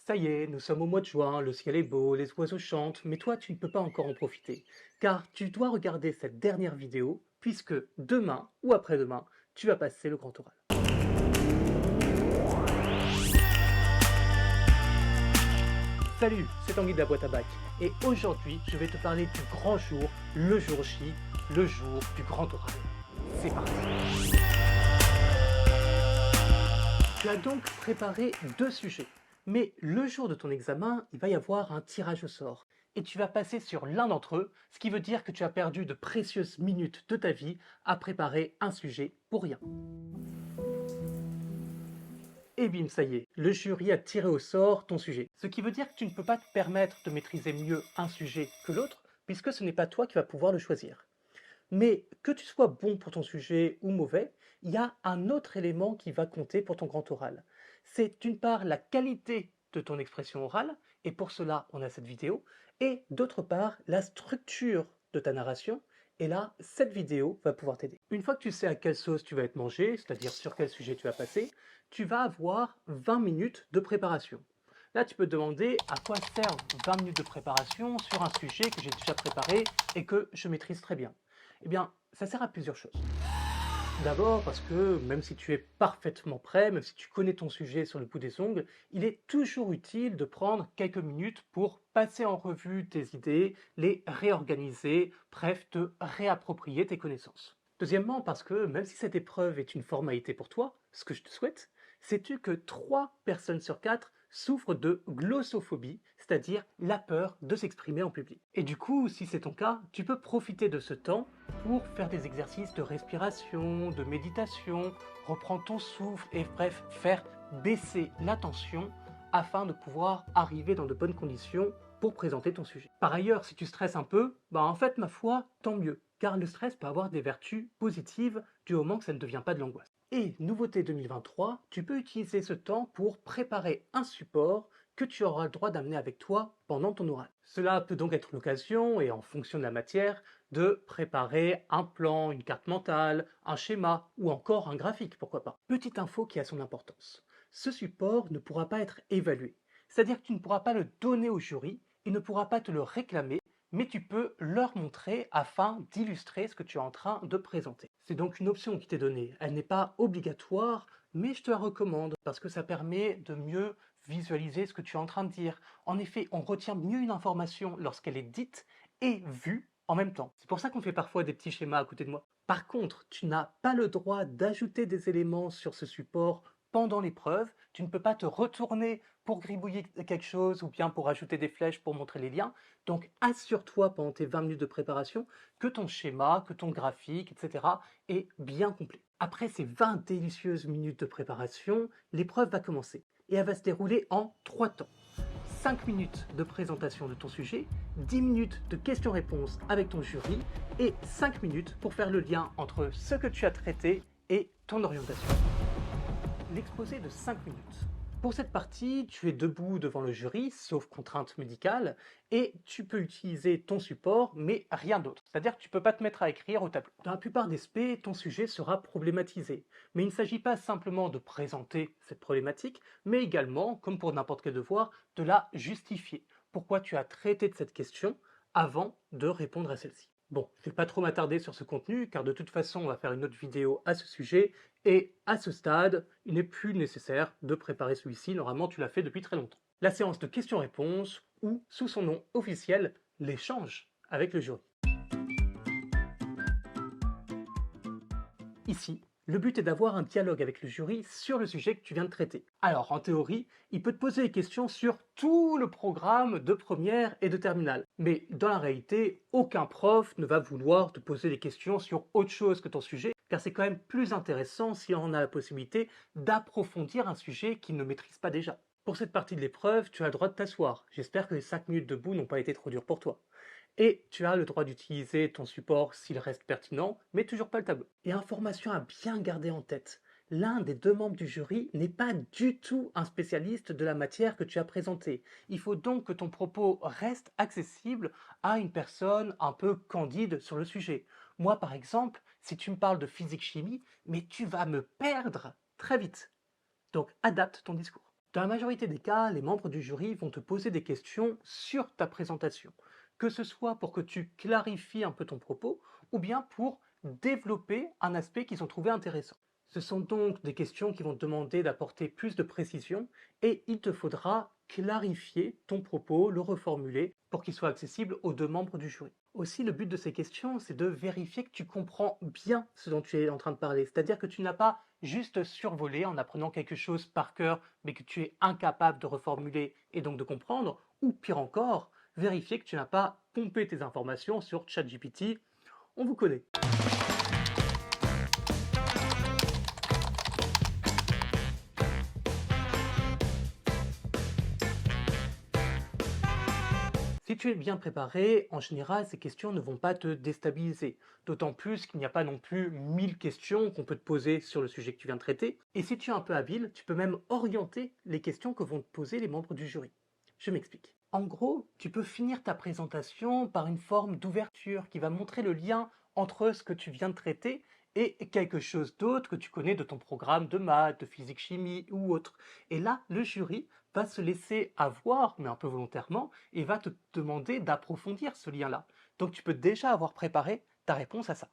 Ça y est, nous sommes au mois de juin, le ciel est beau, les oiseaux chantent, mais toi tu ne peux pas encore en profiter, car tu dois regarder cette dernière vidéo, puisque demain ou après-demain, tu vas passer le grand oral. Salut, c'est Tanguy de la boîte à bac, et aujourd'hui je vais te parler du grand jour, le jour J, le jour du grand oral. C'est parti. Tu as donc préparé deux sujets, mais le jour de ton examen, il va y avoir un tirage au sort, et tu vas passer sur l'un d'entre eux, ce qui veut dire que tu as perdu de précieuses minutes de ta vie à préparer un sujet pour rien. Et bim, ça y est, le jury a tiré au sort ton sujet. Ce qui veut dire que tu ne peux pas te permettre de maîtriser mieux un sujet que l'autre, puisque ce n'est pas toi qui vas pouvoir le choisir. Mais que tu sois bon pour ton sujet ou mauvais, il y a un autre élément qui va compter pour ton grand oral. C'est d'une part la qualité de ton expression orale, et pour cela on a cette vidéo, et d'autre part la structure de ta narration, et là cette vidéo va pouvoir t'aider. Une fois que tu sais à quelle sauce tu vas être mangé, c'est-à-dire sur quel sujet tu vas passer, tu vas avoir 20 minutes de préparation. Là, tu peux te demander à quoi servent 20 minutes de préparation sur un sujet que j'ai déjà préparé et que je maîtrise très bien. Eh bien, ça sert à plusieurs choses. D'abord parce que même si tu es parfaitement prêt, même si tu connais ton sujet sur le bout des ongles, il est toujours utile de prendre quelques minutes pour passer en revue tes idées, les réorganiser, bref, te réapproprier tes connaissances. Deuxièmement, parce que même si cette épreuve est une formalité pour toi, ce que je te souhaite, sais-tu que 3 personnes sur 4 souffrent de glossophobie, c'est-à-dire la peur de s'exprimer en public. Et du coup, si c'est ton cas, tu peux profiter de ce temps pour faire des exercices de respiration, de méditation, reprendre ton souffle et bref, faire baisser la tension afin de pouvoir arriver dans de bonnes conditions pour présenter ton sujet. Par ailleurs, si tu stresses un peu, en fait, ma foi, tant mieux, car le stress peut avoir des vertus positives du moment que ça ne devient pas de l'angoisse. Et nouveauté 2023, tu peux utiliser ce temps pour préparer un support que tu auras le droit d'amener avec toi pendant ton oral. Cela peut donc être l'occasion, et en fonction de la matière, de préparer un plan, une carte mentale, un schéma ou encore un graphique, pourquoi pas. Petite info qui a son importance. Ce support ne pourra pas être évalué. C'est-à-dire que tu ne pourras pas le donner au jury, il ne pourra pas te le réclamer, mais tu peux leur montrer afin d'illustrer ce que tu es en train de présenter. C'est donc une option qui t'est donnée. Elle n'est pas obligatoire, mais je te la recommande parce que ça permet de mieux visualiser ce que tu es en train de dire. En effet, on retient mieux une information lorsqu'elle est dite et vue en même temps. C'est pour ça qu'on fait parfois des petits schémas à côté de moi. Par contre, tu n'as pas le droit d'ajouter des éléments sur ce support pendant l'épreuve. Tu ne peux pas te retourner pour gribouiller quelque chose ou bien pour ajouter des flèches pour montrer les liens. Donc assure-toi pendant tes 20 minutes de préparation que ton schéma, que ton graphique, etc. est bien complet. Après ces 20 délicieuses minutes de préparation, l'épreuve va commencer et elle va se dérouler en 3 temps. 5 minutes de présentation de ton sujet, 10 minutes de questions-réponses avec ton jury et 5 minutes pour faire le lien entre ce que tu as traité et ton orientation. L'exposé de 5 minutes. Pour cette partie, tu es debout devant le jury, sauf contrainte médicale, et tu peux utiliser ton support, mais rien d'autre. C'est-à-dire que tu ne peux pas te mettre à écrire au tableau. Dans la plupart des SP, ton sujet sera problématisé. Mais il ne s'agit pas simplement de présenter cette problématique, mais également, comme pour n'importe quel devoir, de la justifier. Pourquoi tu as traité de cette question avant de répondre à celle-ci. Bon, je ne vais pas trop m'attarder sur ce contenu, car de toute façon, on va faire une autre vidéo à ce sujet, et à ce stade, il n'est plus nécessaire de préparer celui-ci, normalement tu l'as fait depuis très longtemps. La séance de questions-réponses, ou sous son nom officiel, l'échange avec le jury. Ici, le but est d'avoir un dialogue avec le jury sur le sujet que tu viens de traiter. Alors, en théorie, il peut te poser des questions sur tout le programme de première et de terminale. Mais dans la réalité, aucun prof ne va vouloir te poser des questions sur autre chose que ton sujet, car c'est quand même plus intéressant si on a la possibilité d'approfondir un sujet qu'il ne maîtrise pas déjà. Pour cette partie de l'épreuve, tu as le droit de t'asseoir. J'espère que les 5 minutes debout n'ont pas été trop dures pour toi. Et tu as le droit d'utiliser ton support s'il reste pertinent, mais toujours pas le tableau. Et information à bien garder en tête, l'un des deux membres du jury n'est pas du tout un spécialiste de la matière que tu as présentée. Il faut donc que ton propos reste accessible à une personne un peu candide sur le sujet. Moi par exemple, si tu me parles de physique-chimie, mais tu vas me perdre très vite. Donc adapte ton discours. Dans la majorité des cas, les membres du jury vont te poser des questions sur ta présentation, que ce soit pour que tu clarifies un peu ton propos ou bien pour développer un aspect qu'ils ont trouvé intéressant. Ce sont donc des questions qui vont te demander d'apporter plus de précision et il te faudra clarifier ton propos, le reformuler pour qu'il soit accessible aux deux membres du jury. Aussi, le but de ces questions, c'est de vérifier que tu comprends bien ce dont tu es en train de parler, c'est-à-dire que tu n'as pas juste survolé en apprenant quelque chose par cœur, mais que tu es incapable de reformuler et donc de comprendre, ou pire encore, vérifier que tu n'as pas pompé tes informations sur ChatGPT. On vous connaît. Si tu es bien préparé, en général, ces questions ne vont pas te déstabiliser. D'autant plus qu'il n'y a pas non plus 1000 questions qu'on peut te poser sur le sujet que tu viens de traiter. Et si tu es un peu habile, tu peux même orienter les questions que vont te poser les membres du jury. Je m'explique. En gros, tu peux finir ta présentation par une forme d'ouverture qui va montrer le lien entre ce que tu viens de traiter et quelque chose d'autre que tu connais de ton programme de maths, de physique-chimie ou autre. Et là, le jury va se laisser avoir, mais un peu volontairement, et va te demander d'approfondir ce lien-là. Donc tu peux déjà avoir préparé ta réponse à ça.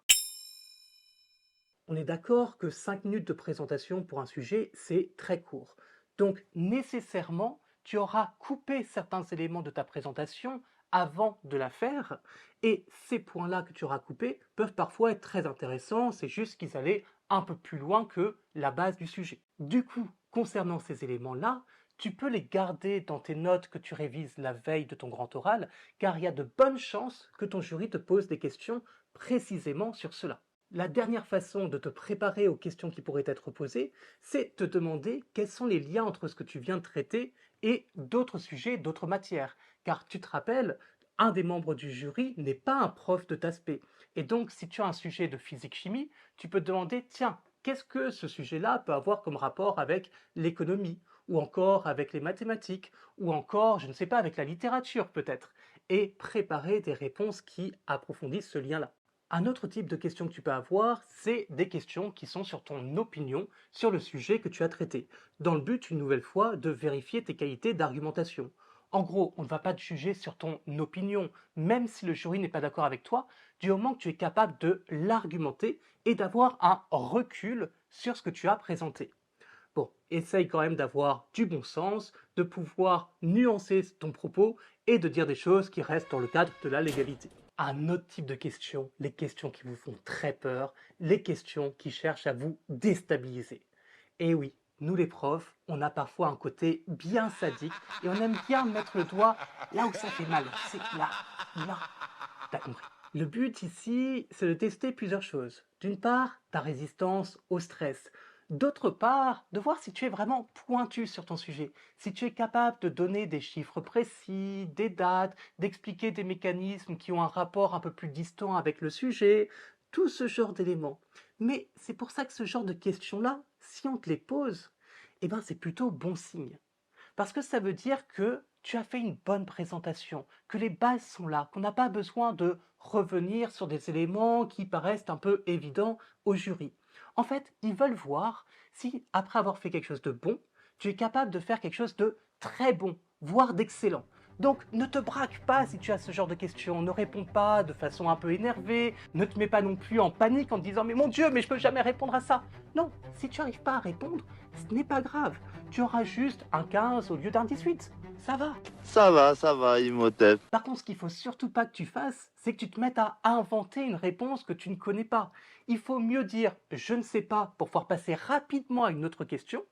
On est d'accord que 5 minutes de présentation pour un sujet, c'est très court. Donc nécessairement, tu auras coupé certains éléments de ta présentation avant de la faire, et ces points-là que tu auras coupés peuvent parfois être très intéressants, c'est juste qu'ils allaient un peu plus loin que la base du sujet. Du coup, concernant ces éléments-là, tu peux les garder dans tes notes que tu révises la veille de ton grand oral, car il y a de bonnes chances que ton jury te pose des questions précisément sur cela. La dernière façon de te préparer aux questions qui pourraient être posées, c'est te demander quels sont les liens entre ce que tu viens de traiter et d'autres sujets, d'autres matières. Car tu te rappelles, un des membres du jury n'est pas un prof de ta spé. Et donc, si tu as un sujet de physique-chimie, tu peux te demander, tiens, qu'est-ce que ce sujet-là peut avoir comme rapport avec l'économie, ou encore avec les mathématiques, ou encore, je ne sais pas, avec la littérature peut-être, et préparer des réponses qui approfondissent ce lien-là. Un autre type de questions que tu peux avoir, c'est des questions qui sont sur ton opinion sur le sujet que tu as traité, dans le but, une nouvelle fois, de vérifier tes qualités d'argumentation. En gros, on ne va pas te juger sur ton opinion, même si le jury n'est pas d'accord avec toi, du moment que tu es capable de l'argumenter et d'avoir un recul sur ce que tu as présenté. Bon, essaye quand même d'avoir du bon sens, de pouvoir nuancer ton propos et de dire des choses qui restent dans le cadre de la légalité. Un autre type de questions, les questions qui vous font très peur, les questions qui cherchent à vous déstabiliser. Et oui, nous les profs, on a parfois un côté bien sadique et on aime bien mettre le doigt là où ça fait mal. C'est là, t'as compris. Le but ici, c'est de tester plusieurs choses. D'une part, ta résistance au stress. D'autre part, de voir si tu es vraiment pointu sur ton sujet, si tu es capable de donner des chiffres précis, des dates, d'expliquer des mécanismes qui ont un rapport un peu plus distant avec le sujet, tout ce genre d'éléments. Mais c'est pour ça que ce genre de questions-là, si on te les pose, eh ben c'est plutôt bon signe. Parce que ça veut dire que tu as fait une bonne présentation, que les bases sont là, qu'on n'a pas besoin de revenir sur des éléments qui paraissent un peu évidents au jury. En fait, ils veulent voir si, après avoir fait quelque chose de bon, tu es capable de faire quelque chose de très bon, voire d'excellent. Donc ne te braque pas si tu as ce genre de questions, ne réponds pas de façon un peu énervée, ne te mets pas non plus en panique en te disant « mais mon Dieu, mais je peux jamais répondre à ça !» Non, si tu n'arrives pas à répondre, ce n'est pas grave, tu auras juste un 15 au lieu d'un 18, ça va. Ça va, Imhotep. Par contre, ce qu'il faut surtout pas que tu fasses, c'est que tu te mettes à inventer une réponse que tu ne connais pas. Il faut mieux dire « je ne sais pas » pour pouvoir passer rapidement à une autre question,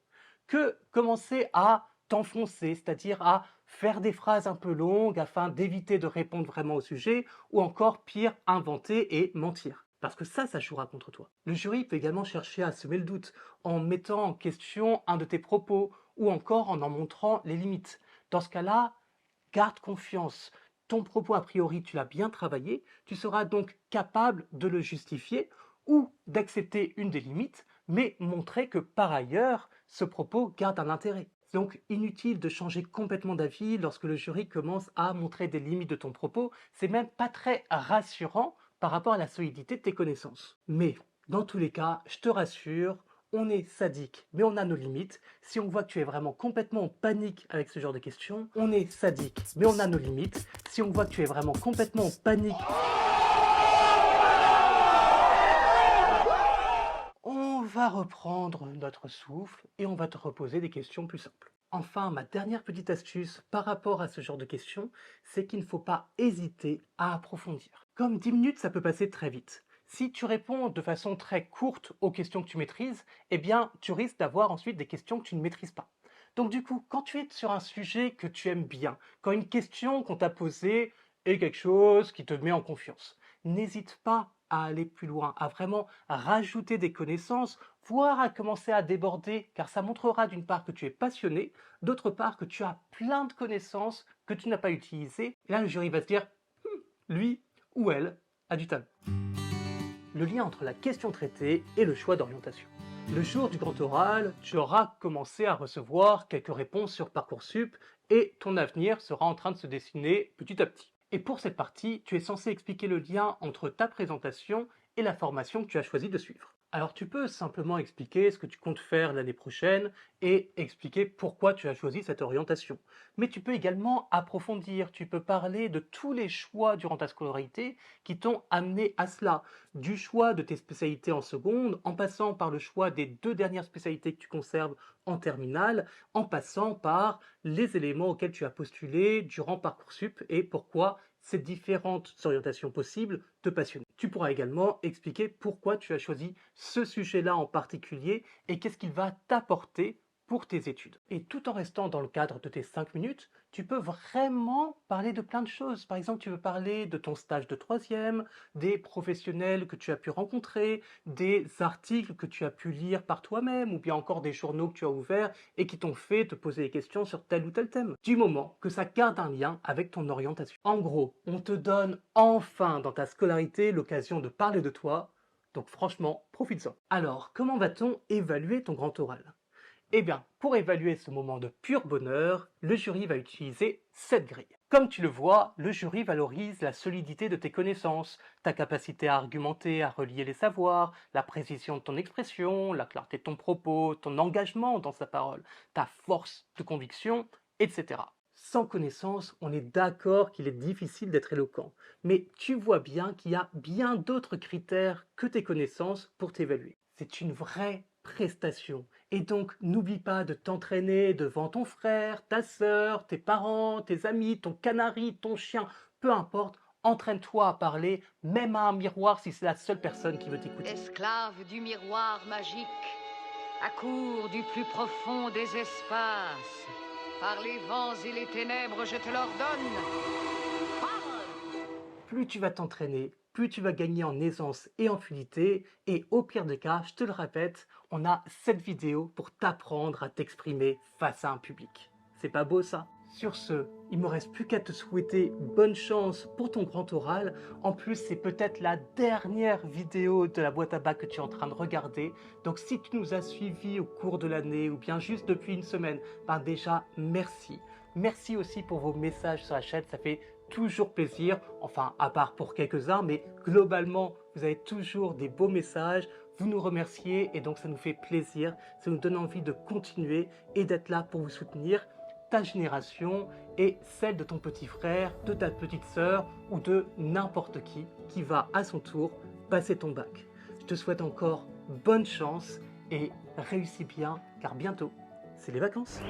que commencer à t'enfoncer, c'est-à-dire à faire des phrases un peu longues afin d'éviter de répondre vraiment au sujet, ou encore pire, inventer et mentir. Parce que ça jouera contre toi. Le jury peut également chercher à semer le doute, en mettant en question un de tes propos, ou encore en montrant les limites. Dans ce cas-là, garde confiance. Ton propos, a priori, tu l'as bien travaillé, tu seras donc capable de le justifier ou d'accepter une des limites, mais montrer que par ailleurs, ce propos garde un intérêt. C'est donc inutile de changer complètement d'avis lorsque le jury commence à montrer des limites de ton propos. C'est même pas très rassurant par rapport à la solidité de tes connaissances. Mais, dans tous les cas, je te rassure, On est sadique, mais on a nos limites. Si on voit que tu es vraiment complètement en panique avec ce genre de questions, on est sadique, mais on a nos limites. Si on voit que tu es vraiment complètement en panique, on va reprendre notre souffle et on va te reposer des questions plus simples. Enfin, ma dernière petite astuce par rapport à ce genre de questions, c'est qu'il ne faut pas hésiter à approfondir. Comme 10 minutes, ça peut passer très vite. Si tu réponds de façon très courte aux questions que tu maîtrises, eh bien, tu risques d'avoir ensuite des questions que tu ne maîtrises pas. Donc du coup, quand tu es sur un sujet que tu aimes bien, quand une question qu'on t'a posée est quelque chose qui te met en confiance, n'hésite pas à aller plus loin, à vraiment rajouter des connaissances, voire à commencer à déborder, car ça montrera d'une part que tu es passionné, d'autre part que tu as plein de connaissances que tu n'as pas utilisées. Et là, le jury va se dire, lui ou elle a du talent. Le lien entre la question traitée et le choix d'orientation. Le jour du grand oral, tu auras commencé à recevoir quelques réponses sur Parcoursup et ton avenir sera en train de se dessiner petit à petit. Et pour cette partie, tu es censé expliquer le lien entre ta présentation et la formation que tu as choisi de suivre. Alors tu peux simplement expliquer ce que tu comptes faire l'année prochaine et expliquer pourquoi tu as choisi cette orientation. Mais tu peux également approfondir, tu peux parler de tous les choix durant ta scolarité qui t'ont amené à cela. Du choix de tes spécialités en seconde, en passant par le choix des 2 dernières spécialités que tu conserves en terminale, en passant par les éléments auxquels tu as postulé durant Parcoursup et pourquoi ces différentes orientations possibles te passionnent. Tu pourras également expliquer pourquoi tu as choisi ce sujet-là en particulier et qu'est-ce qu'il va t'apporter pour tes études. Et tout en restant dans le cadre de tes 5 minutes, tu peux vraiment parler de plein de choses. Par exemple, tu veux parler de ton stage de 3e, des professionnels que tu as pu rencontrer, des articles que tu as pu lire par toi-même, ou bien encore des journaux que tu as ouverts et qui t'ont fait te poser des questions sur tel ou tel thème. Du moment que ça garde un lien avec ton orientation. En gros, on te donne enfin dans ta scolarité l'occasion de parler de toi, donc franchement, profites-en. Alors, comment va-t-on évaluer ton grand oral ? Eh bien, pour évaluer ce moment de pur bonheur, le jury va utiliser cette grille. Comme tu le vois, le jury valorise la solidité de tes connaissances, ta capacité à argumenter, à relier les savoirs, la précision de ton expression, la clarté de ton propos, ton engagement dans sa parole, ta force de conviction, etc. Sans connaissance, on est d'accord qu'il est difficile d'être éloquent, mais tu vois bien qu'il y a bien d'autres critères que tes connaissances pour t'évaluer. C'est une vraie prestation. Et donc, n'oublie pas de t'entraîner devant ton frère, ta sœur, tes parents, tes amis, ton canari, ton chien, peu importe. Entraîne-toi à parler, même à un miroir si c'est la seule personne qui veut t'écouter. Esclave du miroir magique, accours du plus profond des espaces, par les vents et les ténèbres, je te l'ordonne. Parle! Plus tu vas t'entraîner, plus tu vas gagner en aisance et en fluidité. Et au pire des cas, je te le répète, on a cette vidéo pour t'apprendre à t'exprimer face à un public. C'est pas beau ça ? Sur ce, il me reste plus qu'à te souhaiter bonne chance pour ton grand oral. En plus, c'est peut-être la dernière vidéo de la boîte à bac que tu es en train de regarder. Donc si tu nous as suivis au cours de l'année ou bien juste depuis une semaine, ben déjà, merci. Merci aussi pour vos messages sur la chaîne, ça fait toujours plaisir, enfin à part pour quelques-uns, mais globalement, vous avez toujours des beaux messages, vous nous remerciez et donc ça nous fait plaisir, ça nous donne envie de continuer et d'être là pour vous soutenir, ta génération et celle de ton petit frère, de ta petite sœur ou de n'importe qui va à son tour passer ton bac. Je te souhaite encore bonne chance et réussis bien car bientôt, c'est les vacances.